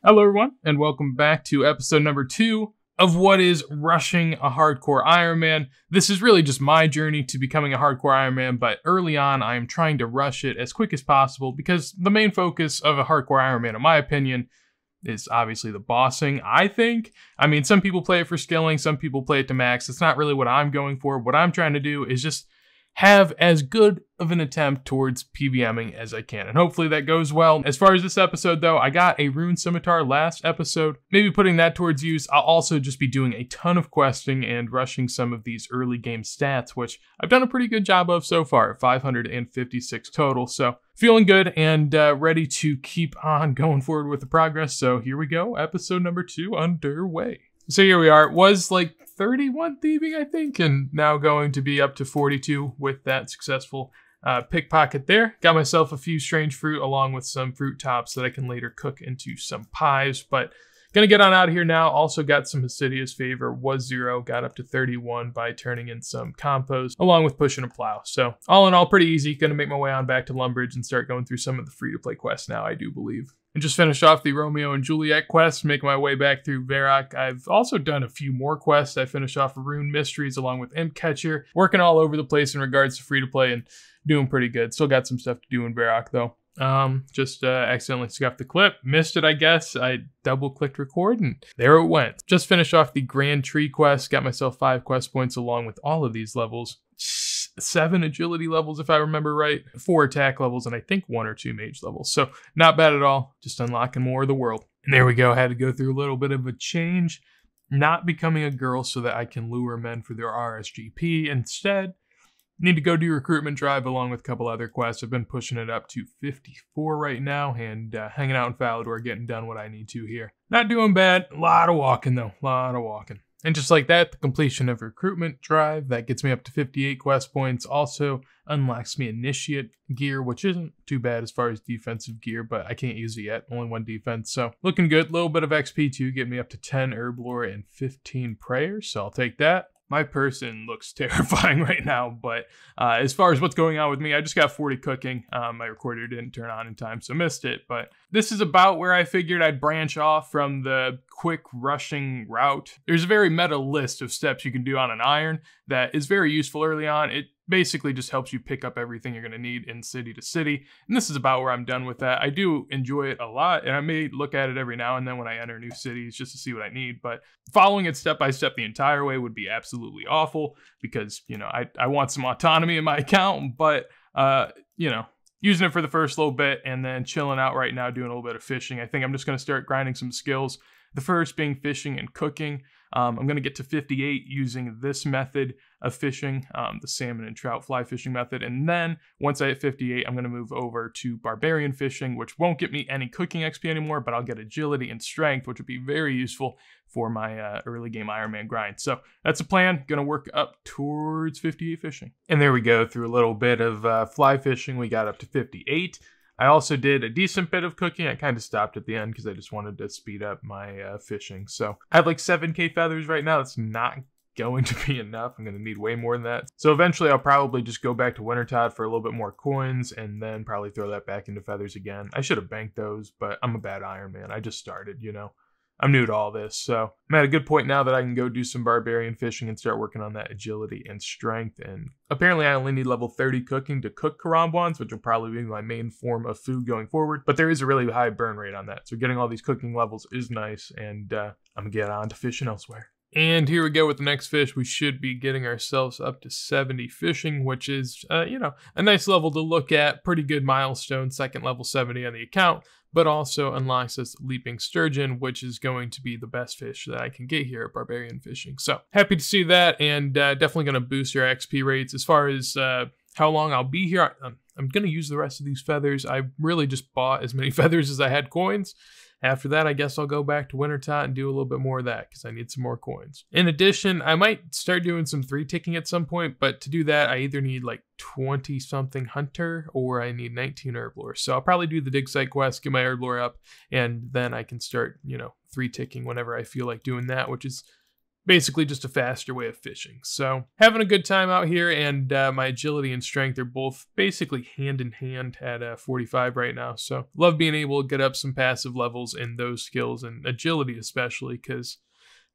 Hello everyone, and welcome back to episode number 2 of what is rushing a hardcore Ironman. This is really just my journey to becoming a hardcore Ironman, but early on I am trying to rush it as quick as possible because the main focus of a hardcore Ironman, in my opinion, is obviously the bossing, I think. I mean, some people play it for skilling, some people play it to max. It's not really what I'm going for. What I'm trying to do is just have as good of an attempt towards PVMing as I can, and hopefully that goes well. As far as this episode though, I got a rune scimitar last episode, maybe putting that towards use. I'll also just be doing a ton of questing and rushing some of these early game stats, which I've done a pretty good job of so far, 556 total, so feeling good and ready to keep on going forward with the progress. So here we go, episode number 2 underway. So here we are. It was like 31 thieving, I think, and now going to be up to 42 with that successful pickpocket there. Got myself a few strange fruit along with some fruit tops that I can later cook into some pies, but gonna get on out of here now. Also got some Hasidia's favor, was 0, got up to 31 by turning in some compost along with pushing a plow. So all in all, pretty easy. Gonna make my way on back to Lumbridge and start going through some of the free-to-play quests now, I do believe. And just finished off the Romeo and Juliet quest, making my way back through Varrock. I've also done a few more quests. I finished off Rune Mysteries along with Imp Catcher, working all over the place in regards to free-to-play and doing pretty good. Still got some stuff to do in Varrock though. Just accidentally scuffed the clip, missed it I guess. I double-clicked record and there it went. Just finished off the Grand Tree quest, got myself 5 quest points along with all of these levels. 7 agility levels if I remember right, 4 attack levels, and I think 1 or 2 mage levels. So not bad at all, just unlocking more of the world. And there we go, had to go through a little bit of a change, not becoming a girl so that I can lure men for their RSGP. Instead, need to go do recruitment drive along with a couple other quests. I've been pushing it up to 54 right now and hanging out in Falador, getting done what I need to here. Not doing bad, a lot of walking though, a lot of walking. And just like that, the completion of recruitment drive, that gets me up to 58 quest points. Also unlocks me initiate gear, which isn't too bad as far as defensive gear, but I can't use it yet. Only 1 defense, so looking good. Little bit of XP too, get me up to 10 herb lore and 15 prayers, so I'll take that. My person looks terrifying right now, but as far as what's going on with me, I just got 40 cooking. My recorder didn't turn on in time, so missed it. But this is about where I figured I'd branch off from the quick rushing route. There's a very meta list of steps you can do on an iron that is very useful early on. It basically just helps you pick up everything you're going to need in city to city. And this is about where I'm done with that. I do enjoy it a lot, and I may look at it every now and then when I enter new cities just to see what I need. But following it step by step the entire way would be absolutely awful because, you know, I want some autonomy in my account, but, you know, using it for the first little bit and then chilling out right now, doing a little bit of fishing. I think I'm just going to start grinding some skills. The first being fishing and cooking. I'm going to get to 58 using this method of fishing, the salmon and trout fly fishing method. And then once I hit 58, I'm going to move over to barbarian fishing, which won't get me any cooking XP anymore, but I'll get agility and strength, which would be very useful for my early game Ironman grind. So that's a plan. Going to work up towards 58 fishing. And there we go, through a little bit of fly fishing. We got up to 58. I also did a decent bit of cooking. I kind of stopped at the end because I just wanted to speed up my fishing. So I have like 7k feathers right now. That's not going to be enough. I'm going to need way more than that. So eventually I'll probably just go back to Wintertod for a little bit more coins and then probably throw that back into feathers again. I should have banked those, but I'm a bad Iron Man. I just started, you know. I'm new to all this, so I'm at a good point now that I can go do some barbarian fishing and start working on that agility and strength. And apparently I only need level 30 cooking to cook karambwans, which will probably be my main form of food going forward. But there is a really high burn rate on that, so getting all these cooking levels is nice, and I'm gonna get on to fishing elsewhere. And here we go with the next fish. We should be getting ourselves up to 70 fishing, which is, you know, a nice level to look at. Pretty good milestone, second level 70 on the account, but also unlocks us Leaping Sturgeon, which is going to be the best fish that I can get here at Barbarian Fishing. So happy to see that, and definitely going to boost our XP rates. As far as how long I'll be here, I'm going to use the rest of these feathers. I really just bought as many feathers as I had coins. After that, I guess I'll go back to Wintertot and do a little bit more of that because I need some more coins. In addition, I might start doing some 3-ticking at some point, but to do that, I either need like 20-something hunter or I need 19 herblore. So I'll probably do the dig site quest, get my herblore up, and then I can start, you know, 3-ticking whenever I feel like doing that, which is basically just a faster way of fishing. So having a good time out here, and my agility and strength are both basically hand in hand at 45 right now. So love being able to get up some passive levels in those skills, and agility especially, because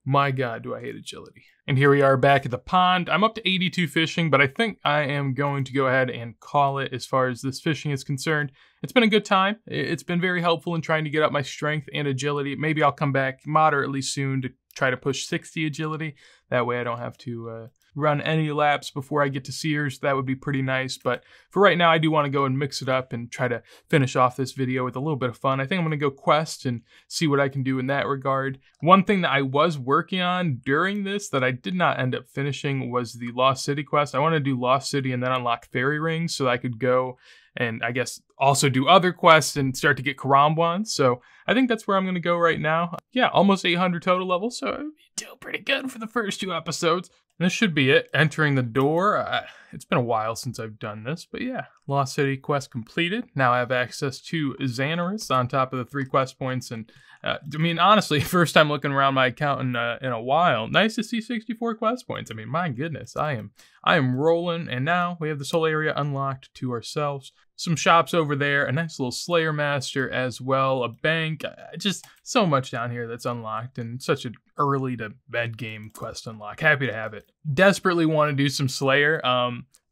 my God, do I hate agility. And here we are back at the pond. I'm up to 82 fishing, but I think I am going to go ahead and call it as far as this fishing is concerned. It's been a good time. It's been very helpful in trying to get up my strength and agility. Maybe I'll come back moderately soon to try to push 60 agility. That way I don't have to run any laps before I get to Sears. That would be pretty nice. But for right now, I do want to go and mix it up and try to finish off this video with a little bit of fun. I think I'm going to go quest and see what I can do in that regard. One thing that I was working on during this that I did not end up finishing was the Lost City quest. I want to do Lost City and then unlock fairy rings so that I could go and I guess also do other quests and start to get Karambwans. So I think that's where I'm going to go right now. Yeah, almost 800 total levels, so still pretty good for the first 2 episodes. This should be it. Entering the door. It's been a while since I've done this, but yeah. Lost City quest completed. Now I have access to Xanaris on top of the 3 quest points. And I mean, honestly, first time looking around my account in a while. Nice to see 64 quest points. I mean, my goodness, I am rolling. And now we have this whole area unlocked to ourselves. Some shops over there, a nice little Slayer Master as well, a bank, just so much down here that's unlocked, and such an early to bed game quest unlock. Happy to have it. Desperately want to do some Slayer.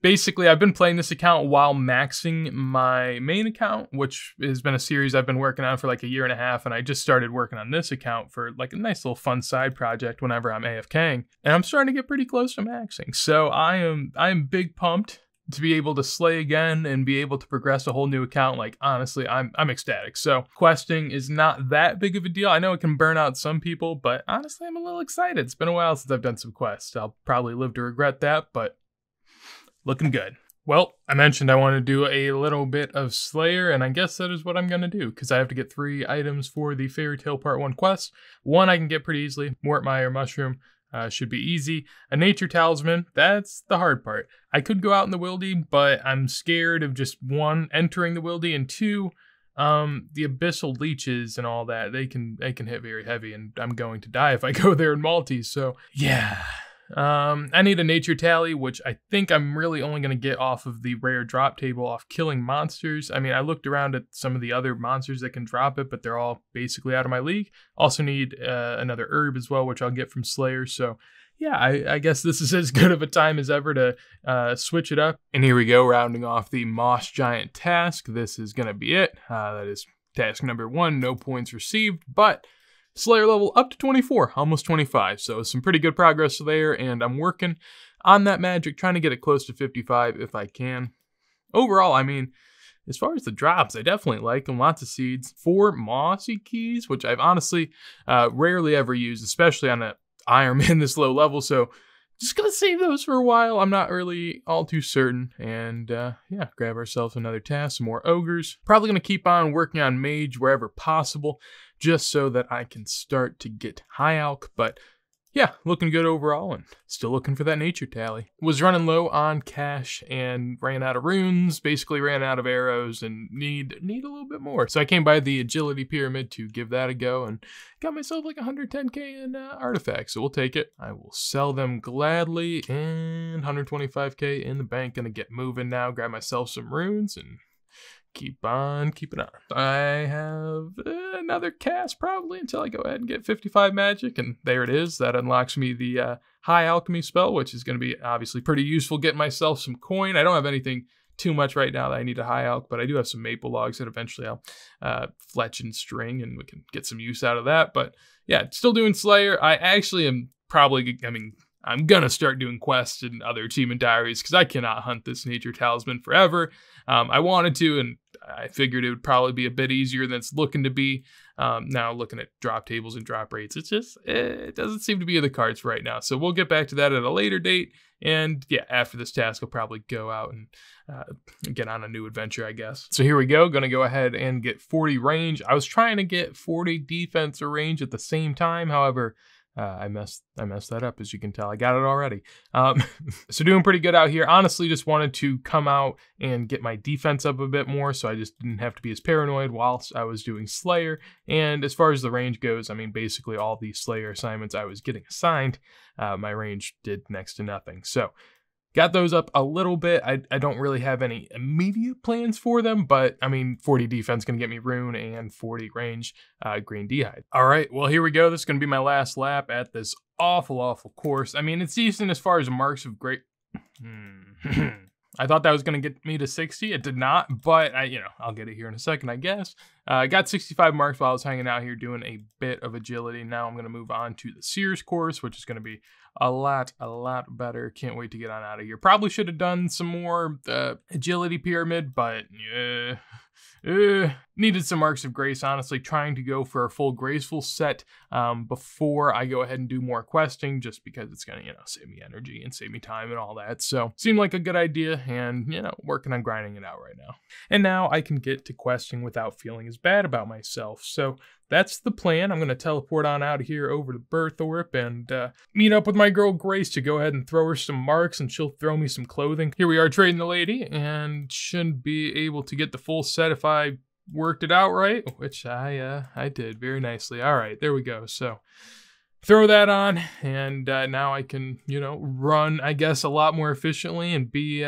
Basically, I've been playing this account while maxing my main account, which has been a series I've been working on for like 1.5 years, and I just started working on this account for like a nice little fun side project whenever I'm AFKing, and I'm starting to get pretty close to maxing. So I am big pumped to be able to slay again and be able to progress a whole new account. Like, honestly, I'm ecstatic. So questing is not that big of a deal. I know it can burn out some people, but honestly, I'm a little excited. It's been a while since I've done some quests. I'll probably live to regret that, but looking good. Well, I mentioned I want to do a little bit of Slayer, and I guess that is what I'm going to do, because I have to get 3 items for the Fairy Tale Part 1 quest. 1 I can get pretty easily, Mortmire Mushroom. Should be easy. A nature talisman, that's the hard part. I could go out in the wildy, but I'm scared of just 1, entering the wildy, and 2, the abyssal leeches and all that, they can hit very heavy, and I'm going to die if I go there in Maltese, so yeah. I need a nature tally, which I think I'm really only going to get off of the rare drop table off killing monsters. I mean, I looked around at some of the other monsters that can drop it, but they're all basically out of my league. Also need another herb as well, which I'll get from Slayer. So yeah, I guess this is as good of a time as ever to switch it up. And here we go, rounding off the Moss Giant task. This is going to be it. That is task number 1, no points received, but Slayer level up to 24, almost 25, so some pretty good progress there, and I'm working on that magic, trying to get it close to 55 if I can. Overall, I mean, as far as the drops, I definitely like them. Lots of seeds. 4 mossy keys, which I've honestly rarely ever used, especially on an Iron Man this low level, so just gonna save those for a while. I'm not really all too certain. And yeah, grab ourselves another task, some more ogres. Probably gonna keep on working on mage wherever possible, just so that I can start to get high alch. But yeah, looking good overall, and still looking for that nature tally. Was running low on cash and ran out of runes, basically ran out of arrows, and need a little bit more. So I came by the agility pyramid to give that a go, and got myself like 110k in artifacts, so we'll take it. I will sell them gladly, and 125k in the bank. Gonna get moving now, grab myself some runes, and keep on keeping on. I have another cast probably until I go ahead and get 55 magic, and there it is. That unlocks me the high alchemy spell, which is going to be obviously pretty useful getting myself some coin. I don't have anything too much right now that I need a high alch, but I do have some maple logs that eventually I'll fletch and string, and we can get some use out of that. But yeah, still doing Slayer. I actually am probably, I mean, I'm gonna start doing quests and other achievement diaries because I cannot hunt this nature talisman forever. I wanted to, and I figured it would probably be a bit easier than it's looking to be. Now looking at drop tables and drop rates, it's just, it doesn't seem to be in the cards right now. So we'll get back to that at a later date. And yeah, after this task, I'll probably go out and get on a new adventure, I guess. So here we go. Gonna go ahead and get 40 range. I was trying to get 40 defense or range at the same time. However, I messed that up, as you can tell. I got it already. So doing pretty good out here. Honestly, just wanted to come out and get my defense up a bit more, so I just didn't have to be as paranoid whilst I was doing Slayer. And as far as the range goes, I mean, basically all the Slayer assignments I was getting assigned, my range did next to nothing. So got those up a little bit. I don't really have any immediate plans for them, but I mean, 40 defense gonna get me rune and 40 range green d'hide. All right, well, here we go. This is gonna be my last lap at this awful course. I mean, it's decent as far as marks of great. I thought that was gonna get me to 60. It did not, but I'll get it here in a second, I guess. I got 65 marks while I was hanging out here doing a bit of agility. Now I'm gonna move on to the Sears course, which is gonna be a lot better. Can't wait to get on out of here. Probably should have done some more agility pyramid, but needed some marks of grace, honestly. Trying to go for a full graceful set before I go ahead and do more questing, just because it's gonna save me energy and save me time and all that. So seemed like a good idea, and working on grinding it out right now. And now I can get to questing without feeling as bad about myself. So that's the plan. I'm going to teleport on out of here over to Berthorpe and meet up with my girl Grace to go ahead and throw her some marks, and she'll throw me some clothing. Here we are trading the lady, and shouldn't be able to get the full set if I worked it out right, which I did very nicely. All right, there we go. So throw that on, and now I can, run, I guess, a lot more efficiently and be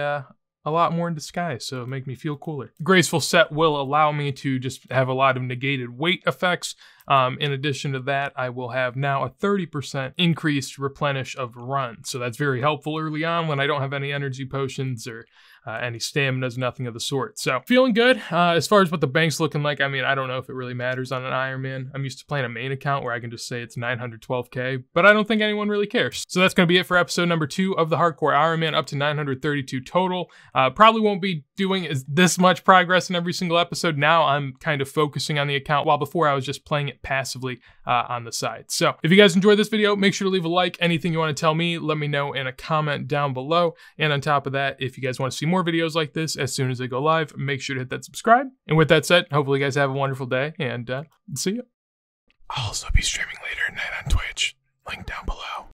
a lot more in disguise, so make me feel cooler. Graceful set will allow me to just have a lot of negated weight effects. In addition to that, I will have now a 30% increased replenish of run. So that's very helpful early on when I don't have any energy potions or any staminas, nothing of the sort. So feeling good. As far as what the bank's looking like, I mean, I don't know if it really matters on an Ironman. I'm used to playing a main account where I can just say it's 912k, but I don't think anyone really cares. So that's going to be it for episode number 2 of the Hardcore Ironman, up to 932 total. Probably won't be doing this much progress in every single episode. Now I'm kind of focusing on the account, while before I was just playing it passively on the side. So if you guys enjoyed this video, make sure to leave a like. Anything you want to tell me, let me know in a comment down below. And on top of that, if you guys want to see more videos like this as soon as they go live, make sure to hit that subscribe. And with that said, hopefully you guys have a wonderful day, and see ya. I'll also be streaming later tonight.